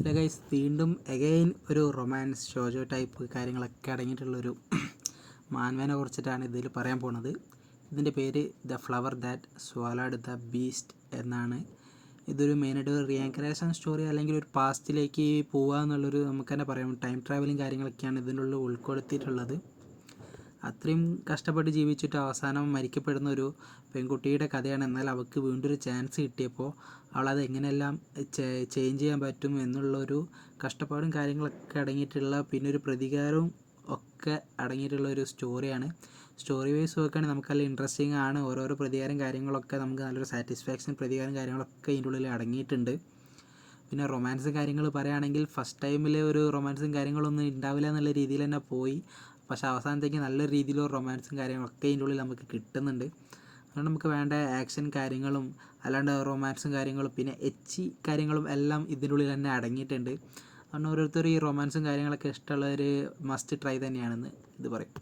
Hello guys, വീണ്ടും again ഒരു romance shojo type കാര്യങ്ങളൊക്കെ അടങ്ങിയിട്ടുള്ളൊരു മാൻവേനെ കുറിച്ചിട്ടാണ് ഇതിൽ പറയാൻ പോണത്. ഇതിൻ്റെ പേര് the flower that swallowed the beast എന്നാണ്. ഇതൊരു മെയിനായിട്ട് ഒരു റിയാൻക്രേഷൻ സ്റ്റോറി അല്ലെങ്കിൽ ഒരു പാസ്റ്റിലേക്ക് പോവുക എന്നുള്ളൊരു നമുക്ക് തന്നെ പറയാം. ടൈം ട്രാവലിങ് കാര്യങ്ങളൊക്കെയാണ് ഇതിൻ്റെ ഉള്ളിൽ ഉൾക്കൊടുത്തിട്ടുള്ളത്. അത്രയും കഷ്ടപ്പെട്ട് ജീവിച്ചിട്ട് അവസാനം മരിക്കപ്പെടുന്ന ഒരു പെൺകുട്ടിയുടെ കഥയാണ്. എന്നാൽ അവൾക്ക് വീണ്ടും ഒരു ചാൻസ് കിട്ടിയപ്പോൾ അവളത് എങ്ങനെയെല്ലാം ചേഞ്ച് ചെയ്യാൻ പറ്റും എന്നുള്ളൊരു കഷ്ടപ്പാടും കാര്യങ്ങളൊക്കെ അടങ്ങിയിട്ടുള്ള പിന്നെ ഒരു പ്രതികാരവും ഒക്കെ അടങ്ങിയിട്ടുള്ള ഒരു സ്റ്റോറിയാണ്. സ്റ്റോറി വൈസ് നോക്കുകയാണെങ്കിൽ നമുക്ക് നല്ല ഇൻട്രസ്റ്റിംഗ് ആണ്. ഓരോരോ പ്രതികാരം കാര്യങ്ങളൊക്കെ നമുക്ക് നല്ലൊരു സാറ്റിസ്ഫാക്ഷൻ പ്രതികാരം കാര്യങ്ങളൊക്കെ ഇതിൻ്റെ ഉള്ളിൽ അടങ്ങിയിട്ടുണ്ട്. പിന്നെ റൊമാൻസ് കാര്യങ്ങൾ പറയുകയാണെങ്കിൽ ഫസ്റ്റ് ടൈമിൽ ഒരു റൊമാൻസും കാര്യങ്ങളൊന്നും ഉണ്ടാവില്ല എന്നുള്ള രീതിയിൽ തന്നെ പോയി. പക്ഷേ അവസാനത്തേക്ക് നല്ലൊരു രീതിയിലുള്ള റൊമാൻസും കാര്യങ്ങളൊക്കെ ഇതിൻ്റെ ഉള്ളിൽ നമുക്ക് കിട്ടുന്നുണ്ട്. അതുകൊണ്ട് നമുക്ക് വേണ്ട ആക്ഷൻ കാര്യങ്ങളും അല്ലാണ്ട് റൊമാൻസും കാര്യങ്ങളും പിന്നെ എച്ച് കാര്യങ്ങളും എല്ലാം ഇതിൻ്റെ ഉള്ളിൽ തന്നെ അടങ്ങിയിട്ടുണ്ട്. അതുകൊണ്ട് ഓരോരുത്തർ ഈ റൊമാൻസും കാര്യങ്ങളൊക്കെ ഇഷ്ടമുള്ളവർ മസ്റ്റ് ട്രൈ തന്നെയാണെന്ന് ഇത് പറയും.